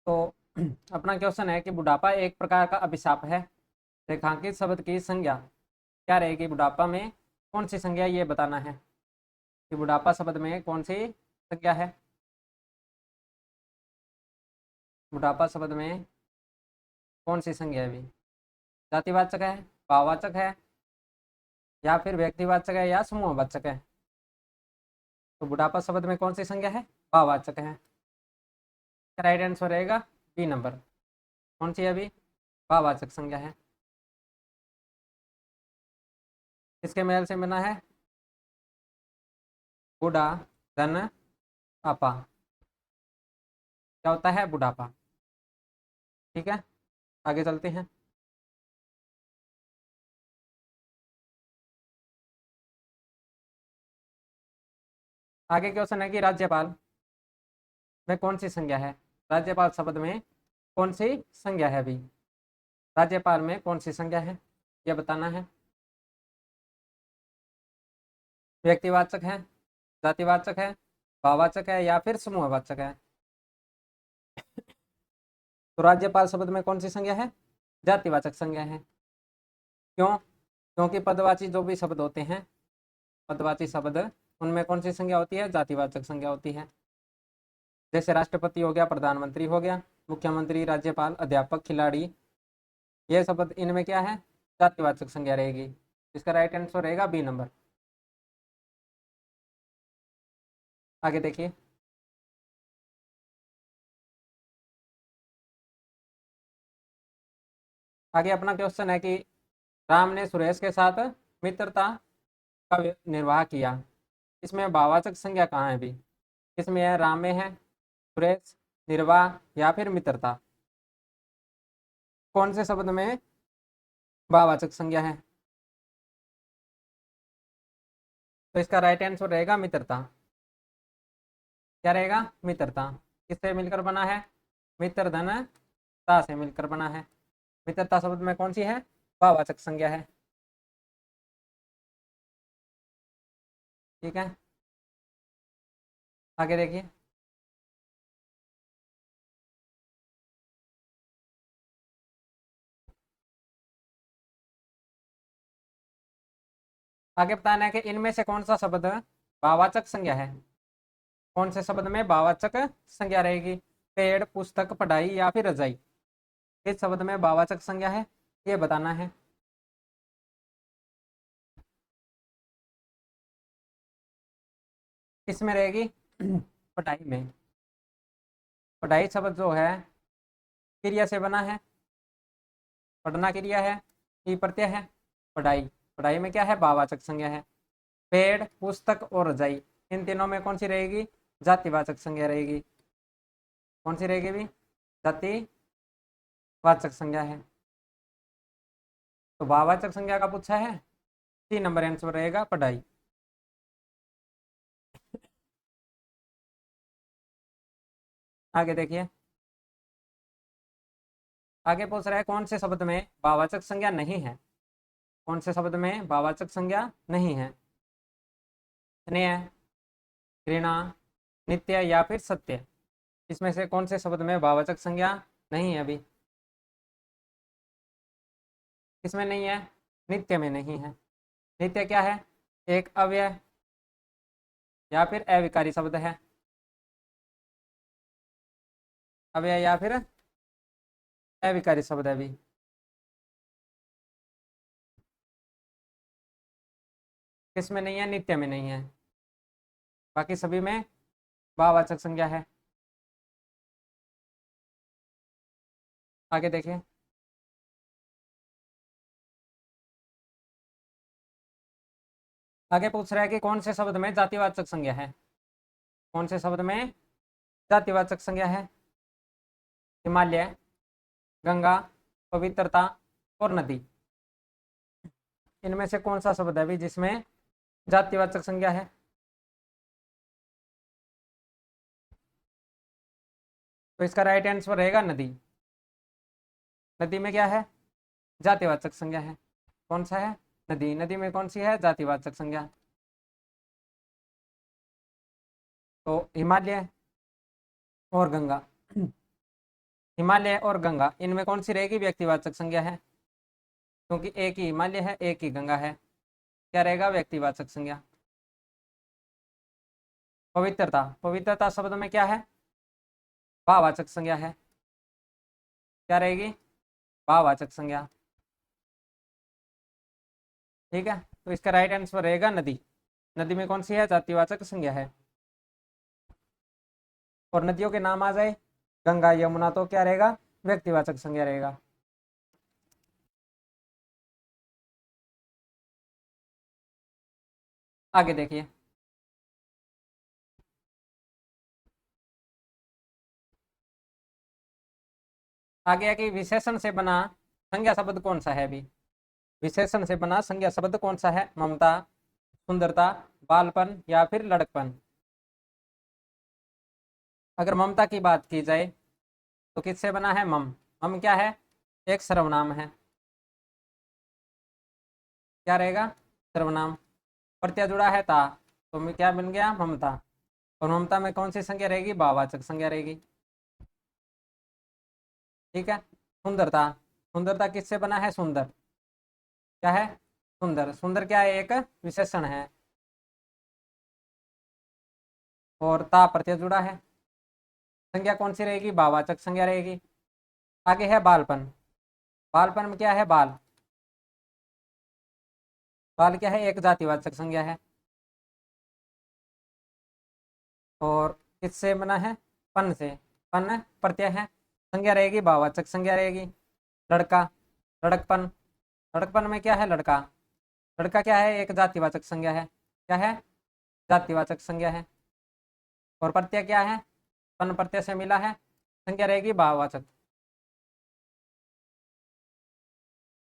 तो अपना क्वेश्चन है कि बुढ़ापा एक प्रकार का अभिशाप है। रेखांकित शब्द की संज्ञा क्या रहेगी? बुढ़ापा में कौन सी संज्ञा, ये बताना है कि बुढ़ापा शब्द में कौन सी संज्ञा है। बुढ़ापा शब्द में कौन सी संज्ञा है भी? जातिवाचक है, भाववाचक है, या फिर व्यक्तिवाचक है, या समूहवाचक है? तो बुढ़ापा शब्द में कौन सी संज्ञा है? भाववाचक है। राइट आंसर रहेगा बी नंबर। कौन सी है अभी? भाववाचक संज्ञा है। किसके मेल से बना है? बूढ़ा धन आपा। क्या होता है? बुढ़ापा। ठीक है, आगे चलते हैं। आगे क्वेश्चन है कि राज्यपाल में कौन सी संज्ञा है? राज्यपाल शब्द में कौन सी संज्ञा है अभी? राज्यपाल में कौन सी संज्ञा है, यह बताना है। व्यक्तिवाचक है, जातिवाचक है, भाववाचक है, या फिर समूहवाचक है? तो राज्यपाल शब्द में कौन सी संज्ञा है? जातिवाचक संज्ञा है। क्यों? क्योंकि पदवाची जो भी शब्द होते हैं, पदवाची शब्द, उनमें कौन सी संज्ञा होती है? जातिवाचक संज्ञा होती है। जैसे राष्ट्रपति हो गया, प्रधानमंत्री हो गया, मुख्यमंत्री, राज्यपाल, अध्यापक, खिलाड़ी, ये शब्द, इनमें क्या है? जातिवाचक संज्ञा रहेगी। इसका राइट आंसर रहेगा बी नंबर। आगे देखिए। आगे अपना क्वेश्चन है कि राम ने सुरेश के साथ मित्रता का निर्वाह किया। इसमें भाववाचक संज्ञा कहाँ है भी? किसमें है? राम में है, सुरेश, निर्वाह, या फिर मित्रता? कौन से शब्द में भाववाचक संज्ञा है? तो इसका राइट आंसर रहेगा मित्रता। क्या रहेगा? मित्रता। किससे मिलकर बना है? मित्र धन ता से मिलकर बना है। मित्रता शब्द में कौन सी है? भाववाचक संज्ञा है। ठीक है, आगे देखिए। आगे बताना है कि इनमें से कौन सा शब्द भाववाचक संज्ञा है। कौन से शब्द में भाववाचक संज्ञा रहेगी? पेड़, पुस्तक, पढ़ाई, या फिर रजाई? किस शब्द में भाववाचक संज्ञा है, ये बताना है। किसमें रहेगी? पढ़ाई में। पढ़ाई शब्द जो है क्रिया से बना है। पढ़ना क्रिया है, ई प्रत्यय है। पढ़ाई, पढ़ाई में क्या है? भाववाचक संज्ञा है। पेड़, पुस्तक और रजाई, इन तीनों में कौन सी रहेगी? जातिवाचक संज्ञा रहेगी। कौन सी रहेगी भी? जातिवाचक संज्ञा है। तो भाववाचक संज्ञा का पूछा है, 3 नंबर आंसर रहेगा पढ़ाई। आगे देखिए। आगे पूछ रहा है कौन से शब्द में भाववाचक संज्ञा नहीं है। कौन से शब्द में भाववाचक संज्ञा नहीं है? स्नेह, घृणा, नित्य, या फिर सत्य? इसमें से कौन से शब्द में भाववाचक संज्ञा नहीं है अभी? किसमें नहीं है? नित्य में नहीं है। नित्य क्या है? एक अव्यय या फिर अविकारी शब्द है। अव्यय या फिर अविकारी शब्द है अभी। किसमें नहीं है? नित्य में नहीं है। बाकी सभी में भाववाचक संज्ञा है। आगे देखिए। आगे पूछ रहा है कि कौन से शब्द में जातिवाचक संज्ञा है। कौन से शब्द में जातिवाचक संज्ञा है? हिमालय, गंगा, पवित्रता और नदी, इनमें से कौन सा शब्द है अभी जिसमें जातिवाचक संज्ञा है? तो इसका राइट आंसर रहेगा नदी। नदी में क्या है? जातिवाचक संज्ञा है। कौन सा है? नदी। नदी में कौन सी है? जातिवाचक संज्ञा। तो हिमालय और गंगा। हिमालय और गंगा, इनमें कौन सी रहेगी व्यक्तिवाचक संज्ञा है? क्योंकि एक ही हिमालय है, एक ही गंगा है, क्या रहेगा व्यक्तिवाचक संज्ञा। पवित्रता, पवित्रता शब्द में क्या है? भाववाचक संज्ञा है, क्या रहेगी? भाववाचक संज्ञा। ठीक है, तो इसका राइट आंसर रहेगा नदी। नदी में कौन सी है? जातिवाचक संज्ञा है। और नदियों के नाम आ जाए गंगा यमुना तो क्या रहेगा? व्यक्तिवाचक संज्ञा रहेगा। आगे देखिए, आगे है कि विशेषण से बना संज्ञा शब्द कौन सा है? भी विशेषण से बना संज्ञा शब्द कौन सा है? ममता, सुंदरता, बालपन या फिर लड़कपन। अगर ममता की बात की जाए तो किससे बना है? मम। मम क्या है? एक सर्वनाम है, क्या रहेगा? सर्वनाम। प्रत्यय जुड़ा है ता, तो मैं क्या बन गया? ममता। और ममता में कौन सी संज्ञा रहेगी? भाववाचक संज्ञा रहेगी। ठीक है। सुंदरता, सुंदरता किससे बना है? सुंदर, क्या है? सुंदर। सुंदर क्या है? एक विशेषण है। और ता प्रत्यय जुड़ा है, संज्ञा कौन सी रहेगी? भाववाचक संज्ञा रहेगी। आगे है बालपन। बालपन में क्या है? बाल। बाल क्या है? एक जातिवाचक संज्ञा है। और किससे बना है? पन से। पन प्रत्यय है, संज्ञा रहेगी भाववाचक संज्ञा रहेगी। लड़का, लड़कपन। लड़कपन में क्या है? लड़का। लड़का क्या है? एक जातिवाचक संज्ञा है, क्या है? जातिवाचक संज्ञा है। और प्रत्यय क्या है? पन प्रत्यय से मिला है, संज्ञा रहेगी भाववाचक।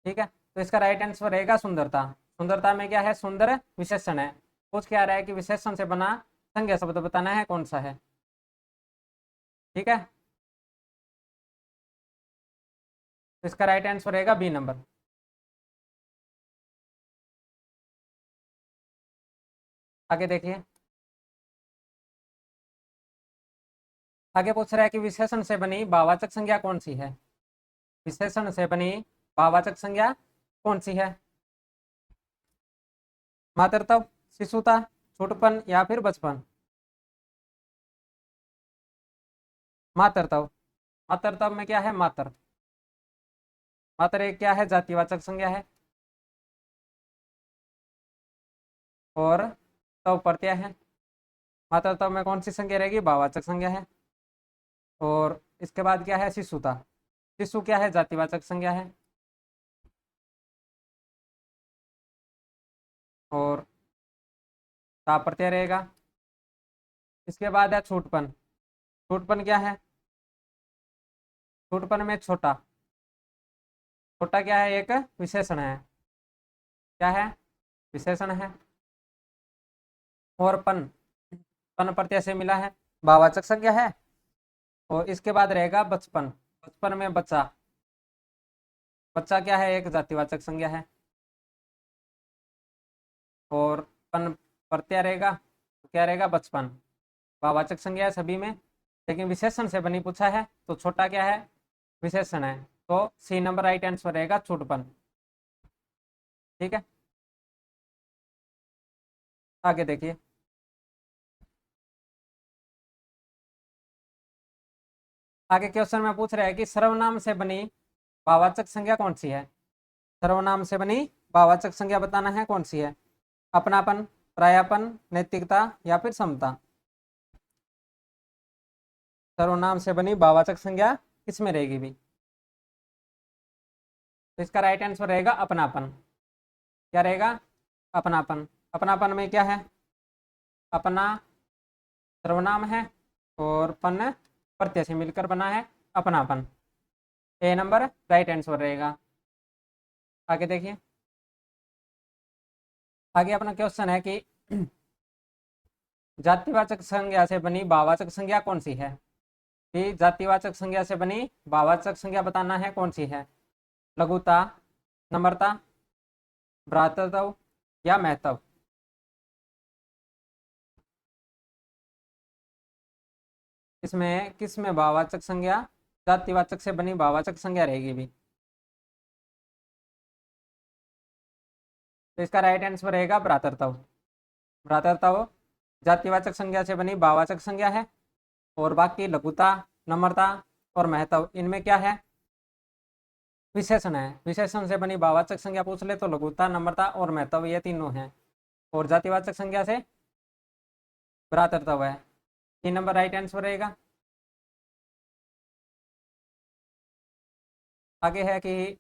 ठीक है, तो इसका राइट आंसर रहेगा सुंदरता। सुंदरता में क्या है? सुंदर विशेषण है। पूछ क्या रहा है कि विशेषण से बना संज्ञा शब्द बताना है, कौन सा है। ठीक है, तो इसका राइट आंसर रहेगा बी नंबर। आगे देखिए, आगे पूछ रहा है कि विशेषण से बनी भाववाचक संज्ञा कौन सी है? विशेषण से बनी भाववाचक संज्ञा कौन सी है? मातृत्व, शिशुता, छोटपन या फिर बचपन। मातृत्व। मातृत्व में क्या है? मातर। मातर एक क्या है? जातिवाचक संज्ञा है। और तव प्रत्यय है। मातृत्व में कौन सी संज्ञा रहेगी? भाववाचक संज्ञा है। और इसके बाद क्या है? शिशुता। शिशु क्या है? जातिवाचक संज्ञा है। और ता प्रत्यय रहेगा। इसके बाद है छोटपन। छोटपन क्या है? छोटपन में छोटा। छोटा क्या है? एक विशेषण है, क्या है? विशेषण है। और पन, पन प्रत्यय से मिला है, भाववाचक संज्ञा है। और इसके बाद रहेगा बचपन। बचपन में बच्चा। बच्चा क्या है? एक जातिवाचक संज्ञा है। और पन प्रत्यय रहेगा, तो क्या रहेगा? बचपन। भाववाचक संज्ञा है सभी में, लेकिन विशेषण से बनी पूछा है तो छोटा क्या है? विशेषण है। तो सी नंबर राइट आंसर रहेगा, छोटपन। ठीक है, आगे देखिए, आगे क्वेश्चन में पूछ रहा है कि सर्वनाम से बनी भाववाचक संज्ञा कौन सी है? सर्वनाम से बनी भाववाचक संज्ञा बताना है, कौन सी है? अपनापन, परायापन, नैतिकता या फिर समता। सर्वनाम से बनी भाववाचक संज्ञा किसमें रहेगी भी? तो इसका राइट आंसर रहेगा अपनापन। क्या रहेगा? अपनापन। अपनापन में क्या है? अपना सर्वनाम है, और पन प्रत्यय से मिलकर बना है, अपनापन। ए नंबर राइट आंसर रहेगा। आगे देखिए, आगे अपना क्वेश्चन है कि जातिवाचक संज्ञा से बनी भाववाचक संज्ञा कौन सी है? कि जातिवाचक संज्ञा से बनी भाववाचक संज्ञा बताना है, कौन सी है? लघुता, नम्रता, भ्रातृत्व या महत्व। इसमें किस में भाववाचक संज्ञा जातिवाचक से बनी भाववाचक संज्ञा रहेगी भी। तो इसका राइट आंसर रहेगा भ्रातृत्व। भ्रातृत्व जातिवाचक संज्ञा से बनी भाववाचक संज्ञा है। और बाकी लघुता, नम्रता और महत्व, इनमें क्या है? विशेषण है। विशेषण से बनी भाववाचक संज्ञा पूछ ले तो लघुता, नम्रता और महत्व, ये तीनों हैं। और जातिवाचक संज्ञा से भ्रातृत्व है। 3 नंबर राइट आंसर रहेगा। आगे है कि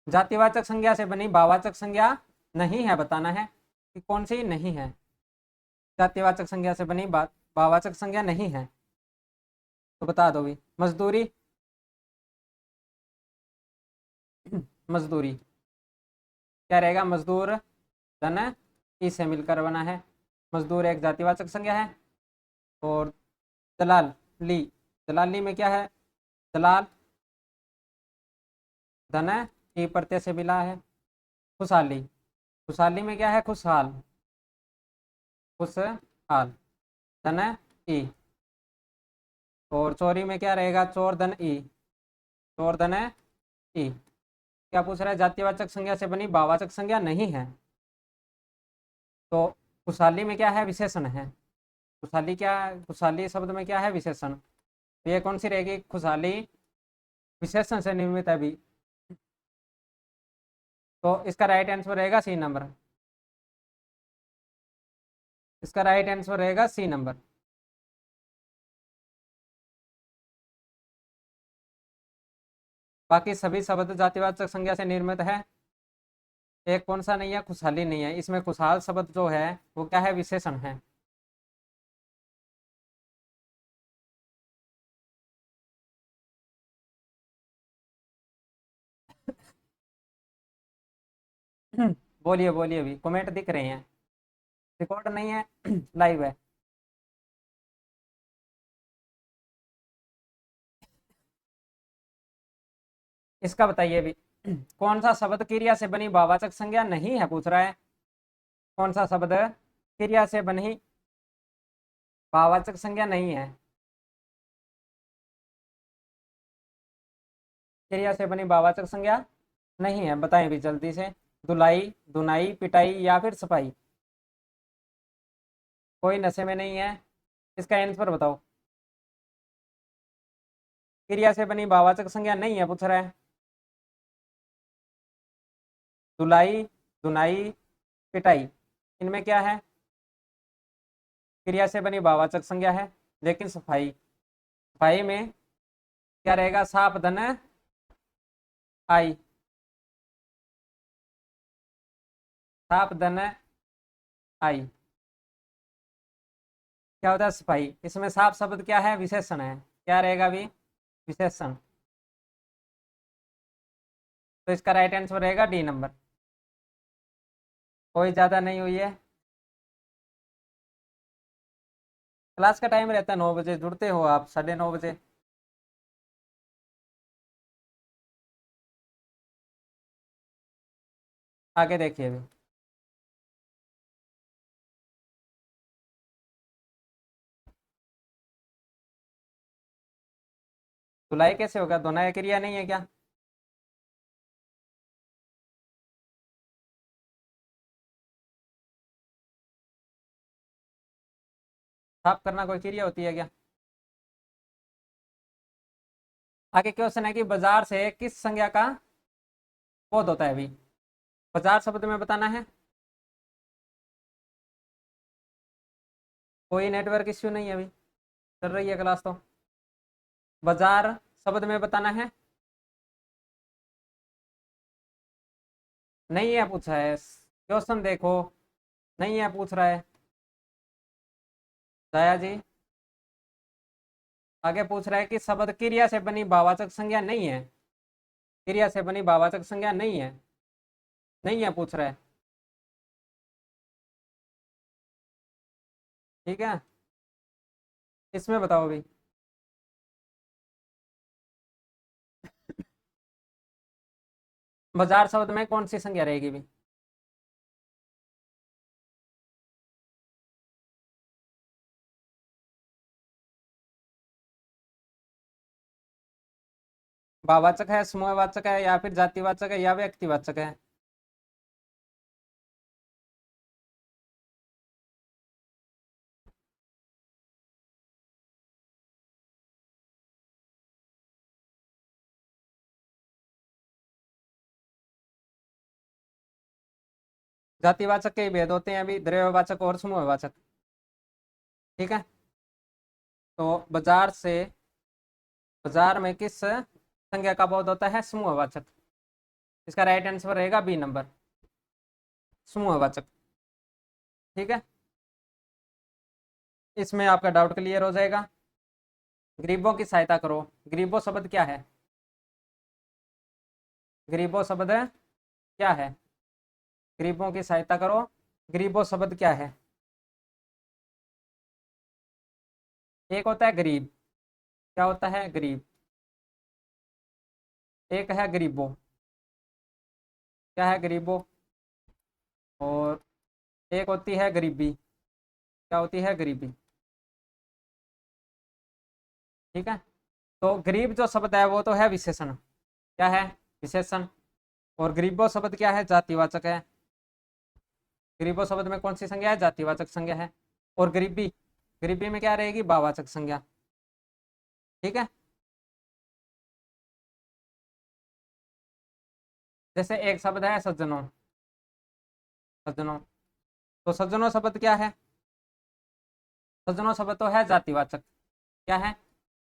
जातिवाचक संज्ञा से बनी भाववाचक संज्ञा नहीं है, बताना है कि कौन सी नहीं है। जातिवाचक संज्ञा से बनी भाववाचक संज्ञा नहीं है, तो बता दो भी। मजदूरी। मजदूरी क्या रहेगा? मजदूर धन ई से मिलकर बना है। मजदूर एक जातिवाचक संज्ञा है। और दलाली, दलाली में क्या है? दलाल धन ई प्रत्यय से मिला है। खुशहाली, खुशहाली में क्या है? खुशहाल, खुशहाल धन ई। और चोरी में क्या रहेगा? चोर धन ई, चोर धन ई। क्या पूछ रहा है? जातिवाचक संज्ञा से बनी भाववाचक संज्ञा नहीं है। तो खुशहाली में क्या है? विशेषण है। खुशहाली क्या? खुशहाली शब्द में क्या है? विशेषण। तो ये कौन सी रहेगी? खुशहाली विशेषण से निर्मित है भी। तो इसका राइट आंसर रहेगा सी नंबर। इसका राइट आंसर रहेगा सी नंबर। बाकी सभी शब्द जातिवाचक संज्ञा से निर्मित है। एक कौन सा नहीं है? खुशहाली नहीं है। इसमें खुशहाल शब्द जो है वो क्या है? विशेषण है। बोलिए बोलिए, भी कमेंट दिख रहे हैं। रिकॉर्ड नहीं है, लाइव है। इसका बताइए भी। कौन सा शब्द क्रिया से बनी भाववाचक संज्ञा नहीं है, पूछ रहा है। कौन सा शब्द क्रिया से बनी भाववाचक संज्ञा नहीं है? क्रिया से बनी भाववाचक संज्ञा नहीं है, बताएं भी जल्दी से। धुलाई, धुनाई, पिटाई या फिर सफाई। कोई नशे में नहीं है। इसका आंसर बताओ। क्रिया से बनी भाववाचक संज्ञा नहीं है, पूछ रहा है। धुलाई, धुनाई, पिटाई, इनमें क्या है? क्रिया से बनी भाववाचक संज्ञा है। लेकिन सफाई, सफाई में क्या रहेगा? साप धन आई, साप धन आई। क्या होता है? सफाई। इसमें साप शब्द क्या है? विशेषण है। क्या रहेगा भी? विशेषण। तो इसका राइट आंसर रहेगा डी नंबर। कोई ज्यादा नहीं हुई है। क्लास का टाइम रहता है 9 बजे, जुड़ते हो आप 9:30 बजे। आगे देखिए अभी। धुलाई कैसे होगा? धुनाई क्रिया नहीं है क्या? साफ करना कोई क्रिया होती है क्या? आगे क्वेश्चन है कि बाजार से किस संज्ञा का बोध होता है अभी? बाजार शब्द में बताना है। कोई नेटवर्क इश्यू नहीं है अभी, चल रही है क्लास तो। बाजार शब्द में बताना है। नहीं है पूछा है, क्वेश्चन देखो। नहीं है पूछ रहा है दया जी। आगे पूछ रहा है कि शब्द क्रिया से बनी भाववाचक संज्ञा नहीं है। क्रिया से बनी भाववाचक संज्ञा नहीं है। नहीं है पूछ रहा है। ठीक है, इसमें बताओ अभी। बाजार शब्द में कौन सी संज्ञा रहेगी भी? भाववाचक है, समूहवाचक है, या फिर जातिवाचक है, या व्यक्तिवाचक है? जातिवाचक के ही भेद होते हैं अभी, द्रव्यवाचक और समूहवाचक। ठीक है, तो बाजार में किस संज्ञा का बोध होता है? समूहवाचक। इसका राइट आंसर रहेगा बी नंबर, समूहवाचक। ठीक है, इसमें आपका डाउट क्लियर हो जाएगा। गरीबों की सहायता करो, गरीबों शब्द क्या है? गरीबों शब्द क्या है? गरीबों की सहायता करो, गरीबों शब्द क्या है? एक होता है गरीब, क्या होता है? गरीब। एक है गरीबों, क्या है? गरीबों। और एक होती है गरीबी, क्या होती है? गरीबी। ठीक है, तो गरीब जो शब्द है वो तो है विशेषण, क्या है? विशेषण। और गरीबों शब्द क्या है? जातिवाचक है। गरीबों शब्द में कौन सी संज्ञा है? जातिवाचक संज्ञा है। और गरीबी, गरीबी में क्या रहेगी? भाववाचक संज्ञा। ठीक है, जैसे एक शब्द है सज्जनों, सज्जनों, तो सज्जनों शब्द क्या है? सज्जनों शब्द तो है जातिवाचक, क्या है?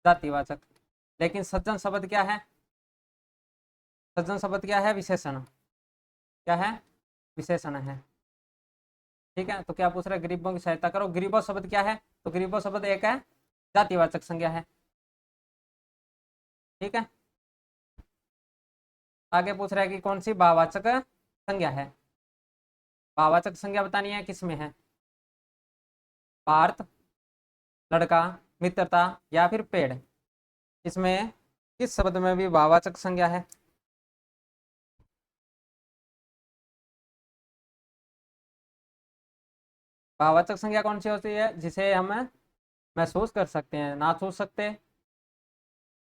जातिवाचक। लेकिन सज्जन शब्द क्या है? सज्जन शब्द क्या है? विशेषण, क्या है? विशेषण है। ठीक है, तो क्या पूछ रहे हैं? गरीबों की सहायता करो, गरीबों शब्द क्या है? तो गरीबों शब्द एक है, जातिवाचक संज्ञा है। ठीक है, आगे पूछ रहा है कि कौन सी भाववाचक संज्ञा है? भाववाचक संज्ञा बतानी है, किस में है? पार्थ, लड़का, मित्रता, या फिर पेड़? इसमें किस शब्द में भी भाववाचक संज्ञा है? भाववाचक संज्ञा कौन सी होती है? जिसे हम महसूस कर सकते हैं, ना छू सकते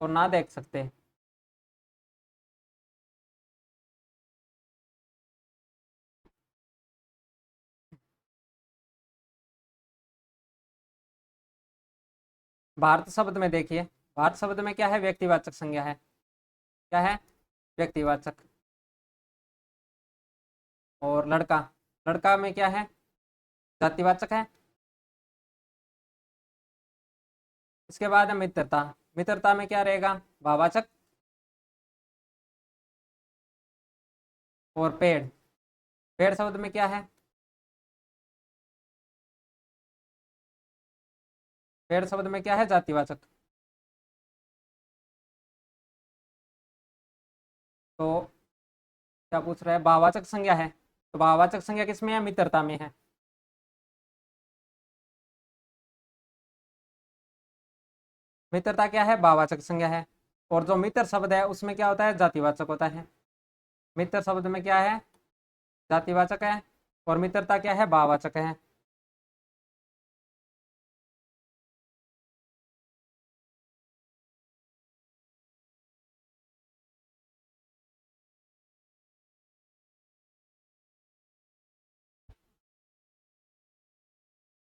और ना देख सकते। भारत शब्द में देखिए, भारत शब्द में क्या है? व्यक्तिवाचक संज्ञा है, क्या है? व्यक्तिवाचक। और लड़का, लड़का में क्या है? जातिवाचक है। इसके बाद है मित्रता, मित्रता में क्या रहेगा? भाववाचक। और पेड़, पेड़ शब्द में क्या है? पेड़ शब्द में क्या है? जातिवाचक। तो क्या पूछ रहा है? भाववाचक संज्ञा है, तो भाववाचक संज्ञा किसमें है? मित्रता में है। मित्रता क्या है? भाववाचक संज्ञा है। और जो मित्र शब्द है उसमें क्या होता है? जातिवाचक होता है। मित्र शब्द में क्या है? जातिवाचक है। और मित्रता क्या है? भाववाचक है।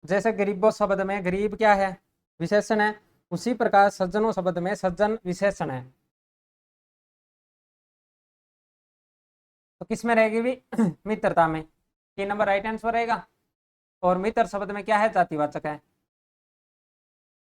जैसे गरीबों शब्द में गरीब क्या है? विशेषण है। उसी प्रकार सज्जनों शब्द में सज्जन विशेषण है। तो किस में रहेगी भी? मित्रता में। 3 नंबर राइट आंसर रहेगा। और मित्र शब्द में क्या है? जातिवाचक है।